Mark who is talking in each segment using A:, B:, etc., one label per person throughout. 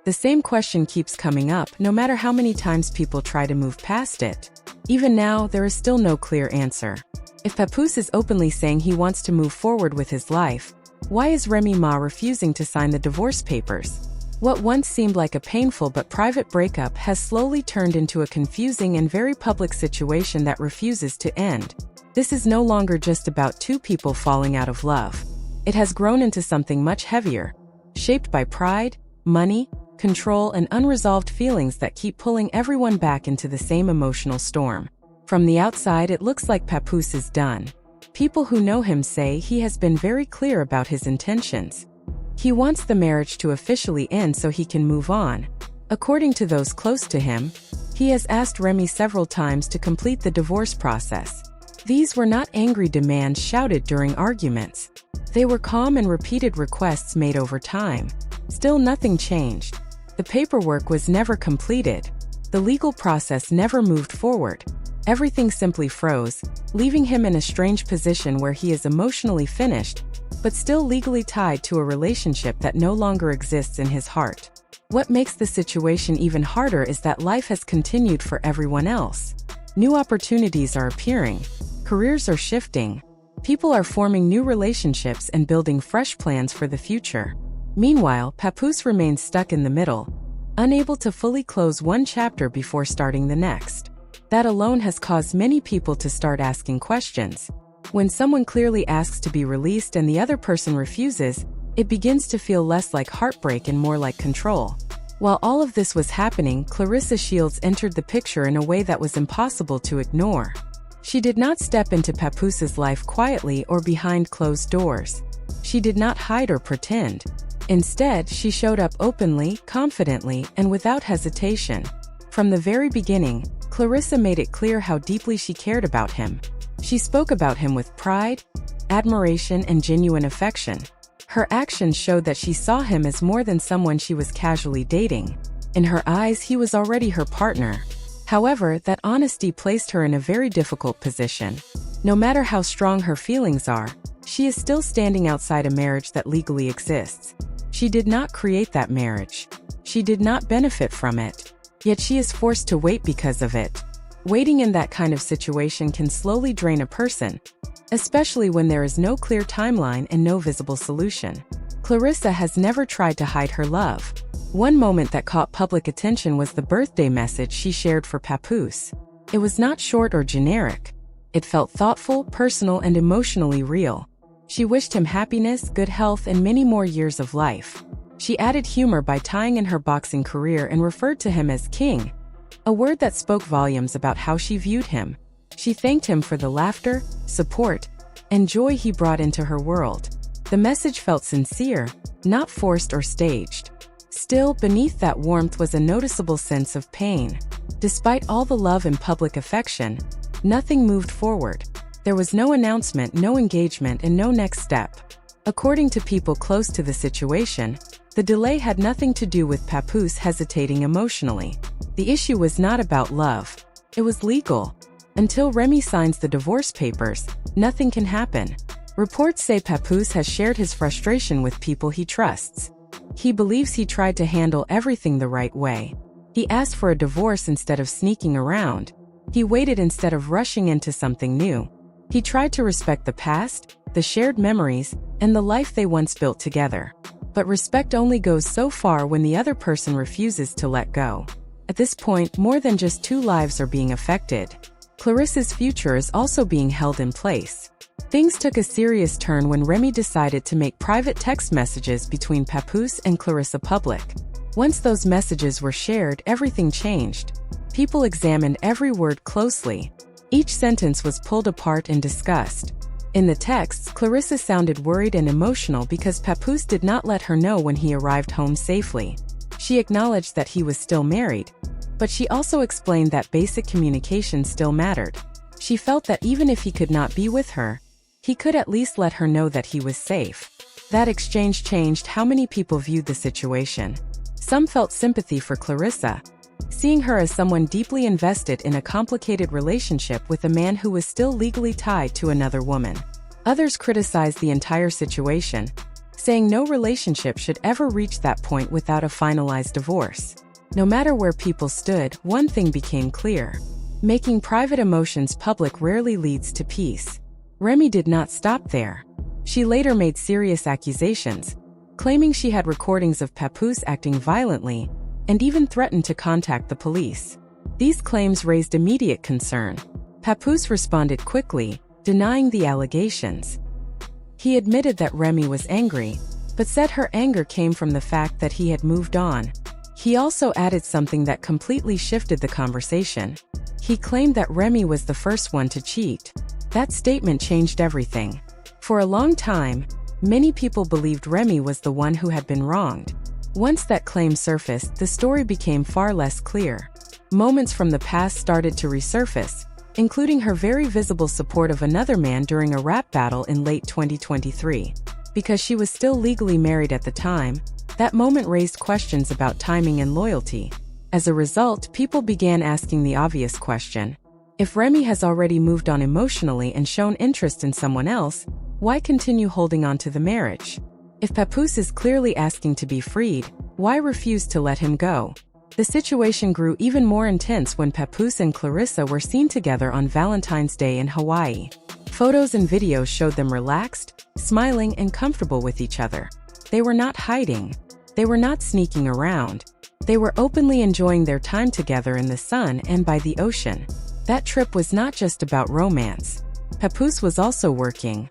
A: The same question keeps coming up, no matter how many times people try to move past it. Even now, there is still no clear answer. If Papoose is openly saying he wants to move forward with his life, why is Remy Ma refusing to sign the divorce papers? What once seemed like a painful but private breakup has slowly turned into a confusing and very public situation that refuses to end. This is no longer just about two people falling out of love. It has grown into something much heavier, shaped by pride, money, control, and unresolved feelings that keep pulling everyone back into the same emotional storm. From the outside, it looks like Papoose is done. People who know him say he has been very clear about his intentions. He wants the marriage to officially end so he can move on. According to those close to him, he has asked Remy several times to complete the divorce process. These were not angry demands shouted during arguments. They were calm and repeated requests made over time. Still, nothing changed. The paperwork was never completed. The legal process never moved forward. Everything simply froze, leaving him in a strange position where he is emotionally finished, but still legally tied to a relationship that no longer exists in his heart. What makes the situation even harder is that life has continued for everyone else. New opportunities are appearing. Careers are shifting. People are forming new relationships and building fresh plans for the future. Meanwhile, Papoose remains stuck in the middle, unable to fully close one chapter before starting the next. That alone has caused many people to start asking questions. When someone clearly asks to be released and the other person refuses, it begins to feel less like heartbreak and more like control. While all of this was happening, Claressa Shields entered the picture in a way that was impossible to ignore. She did not step into Papoose's life quietly or behind closed doors. She did not hide or pretend. Instead, she showed up openly, confidently, and without hesitation. From the very beginning, Claressa made it clear how deeply she cared about him. She spoke about him with pride, admiration, and genuine affection. Her actions showed that she saw him as more than someone she was casually dating. In her eyes, he was already her partner. However, that honesty placed her in a very difficult position. No matter how strong her feelings are, she is still standing outside a marriage that legally exists. She did not create that marriage. She did not benefit from it. Yet she is forced to wait because of it. Waiting in that kind of situation can slowly drain a person, especially when there is no clear timeline and no visible solution. Claressa has never tried to hide her love. One moment that caught public attention was the birthday message she shared for Papoose. It was not short or generic. It felt thoughtful, personal, and emotionally real. She wished him happiness, good health, and many more years of life. She added humor by tying in her boxing career and referred to him as King, a word that spoke volumes about how she viewed him. She thanked him for the laughter, support, and joy he brought into her world. The message felt sincere, not forced or staged. Still, beneath that warmth was a noticeable sense of pain. Despite all the love and public affection, nothing moved forward. There was no announcement, no engagement, and no next step. According to people close to the situation, the delay had nothing to do with Papoose hesitating emotionally. The issue was not about love. It was legal. Until Remy signs the divorce papers, nothing can happen. Reports say Papoose has shared his frustration with people he trusts. He believes he tried to handle everything the right way. He asked for a divorce instead of sneaking around. He waited instead of rushing into something new. He tried to respect the past, the shared memories, and the life they once built together. But respect only goes so far when the other person refuses to let go. At this point, more than just two lives are being affected. Claressa's future is also being held in place. Things took a serious turn when Remy decided to make private text messages between Papoose and Claressa public. Once those messages were shared, everything changed. People examined every word closely. Each sentence was pulled apart and discussed. In the texts, Claressa sounded worried and emotional because Papoose did not let her know when he arrived home safely. She acknowledged that he was still married, but she also explained that basic communication still mattered. She felt that even if he could not be with her, he could at least let her know that he was safe. That exchange changed how many people viewed the situation. Some felt sympathy for Claressa, seeing her as someone deeply invested in a complicated relationship with a man who was still legally tied to another woman. Others criticized the entire situation, saying no relationship should ever reach that point without a finalized divorce. No matter where people stood, one thing became clear. Making private emotions public rarely leads to peace. Remy did not stop there. She later made serious accusations, claiming she had recordings of Papoose acting violently, and even threatened to contact the police. These claims raised immediate concern. Papoose responded quickly, denying the allegations. He admitted that Remy was angry, but said her anger came from the fact that he had moved on. He also added something that completely shifted the conversation. He claimed that Remy was the first one to cheat. That statement changed everything. For a long time, many people believed Remy was the one who had been wronged. Once that claim surfaced, the story became far less clear. Moments from the past started to resurface, including her very visible support of another man during a rap battle in late 2023. Because she was still legally married at the time, that moment raised questions about timing and loyalty. As a result, people began asking the obvious question. If Remy has already moved on emotionally and shown interest in someone else, why continue holding on to the marriage? If Papoose is clearly asking to be freed, why refuse to let him go? The situation grew even more intense when Papoose and Claressa were seen together on Valentine's Day in Hawaii. Photos and videos showed them relaxed, smiling, and comfortable with each other. They were not hiding. They were not sneaking around. They were openly enjoying their time together in the sun and by the ocean. That trip was not just about romance. Papoose was also working.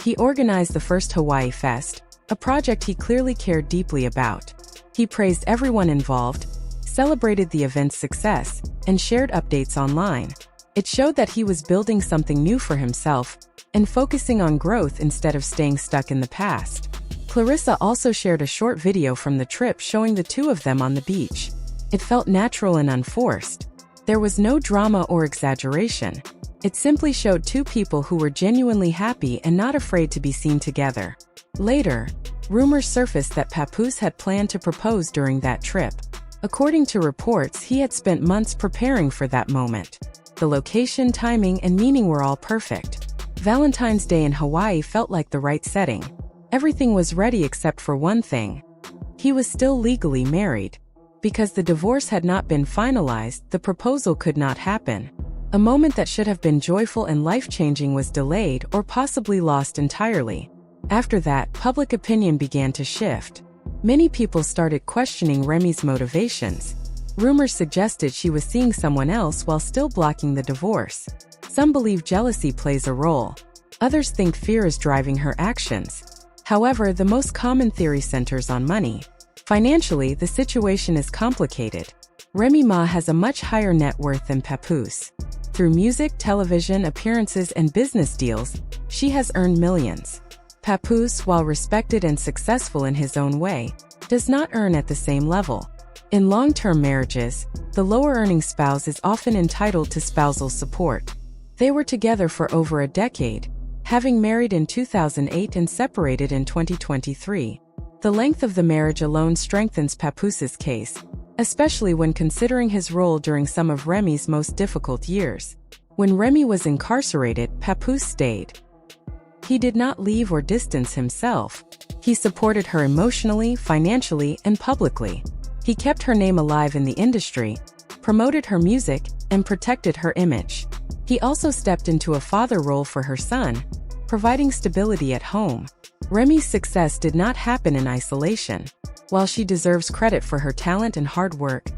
A: He organized the first Hawaii Fest, a project he clearly cared deeply about. He praised everyone involved, celebrated the event's success, and shared updates online. It showed that he was building something new for himself and focusing on growth instead of staying stuck in the past. Claressa also shared a short video from the trip showing the two of them on the beach. It felt natural and unforced. There was no drama or exaggeration. It simply showed two people who were genuinely happy and not afraid to be seen together. Later, rumors surfaced that Papoose had planned to propose during that trip. According to reports, he had spent months preparing for that moment. The location, timing, and meaning were all perfect. Valentine's Day in Hawaii felt like the right setting. Everything was ready except for one thing. He was still legally married. Because the divorce had not been finalized, the proposal could not happen. A moment that should have been joyful and life-changing was delayed or possibly lost entirely. After that, public opinion began to shift. Many people started questioning Remy's motivations. Rumors suggested she was seeing someone else while still blocking the divorce. Some believe jealousy plays a role. Others think fear is driving her actions. However, the most common theory centers on money. Financially, the situation is complicated. Remy Ma has a much higher net worth than Papoose. Through music, television appearances, and business deals, she has earned millions. Papoose, while respected and successful in his own way, does not earn at the same level. In long-term marriages, the lower-earning spouse is often entitled to spousal support. They were together for over a decade, having married in 2008 and separated in 2023. The length of the marriage alone strengthens Papoose's case, especially when considering his role during some of Remy's most difficult years. When Remy was incarcerated, Papoose stayed. He did not leave or distance himself. He supported her emotionally, financially, and publicly. He kept her name alive in the industry, promoted her music, and protected her image. He also stepped into a father role for her son, providing stability at home. Remy's success did not happen in isolation. While she deserves credit for her talent and hard work,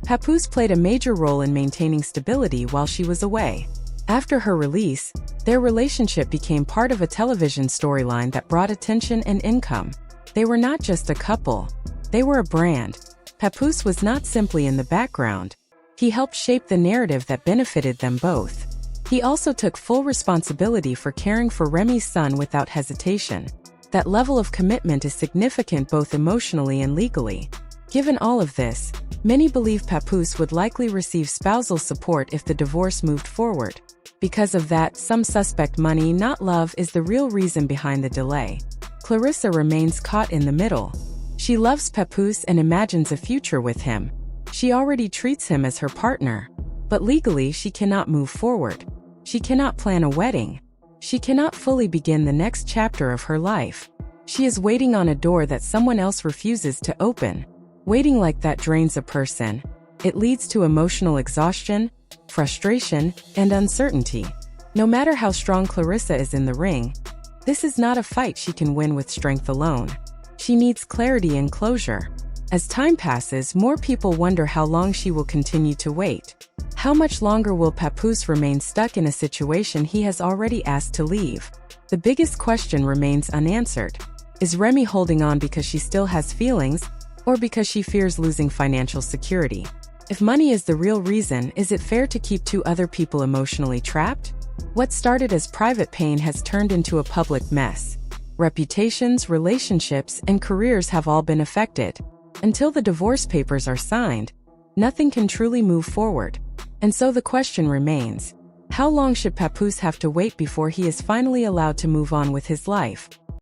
A: Papoose played a major role in maintaining stability while she was away. After her release, their relationship became part of a television storyline that brought attention and income. They were not just a couple. They were a brand. Papoose was not simply in the background. He helped shape the narrative that benefited them both. He also took full responsibility for caring for Remy's son without hesitation. That level of commitment is significant both emotionally and legally. Given all of this, many believe Papoose would likely receive spousal support if the divorce moved forward. Because of that, some suspect money, not love, is the real reason behind the delay. Claressa remains caught in the middle. She loves Papoose and imagines a future with him. She already treats him as her partner. But legally, she cannot move forward. She cannot plan a wedding. She cannot fully begin the next chapter of her life. She is waiting on a door that someone else refuses to open. Waiting like that drains a person. It leads to emotional exhaustion, frustration, and uncertainty. No matter how strong Claressa is in the ring, this is not a fight she can win with strength alone. She needs clarity and closure. As time passes, more people wonder how long she will continue to wait. How much longer will Papoose remain stuck in a situation he has already asked to leave? The biggest question remains unanswered. Is Remy holding on because she still has feelings, or because she fears losing financial security? If money is the real reason, is it fair to keep two other people emotionally trapped? What started as private pain has turned into a public mess. Reputations, relationships, and careers have all been affected. Until the divorce papers are signed, nothing can truly move forward. And so the question remains, how long should Papoose have to wait before he is finally allowed to move on with his life?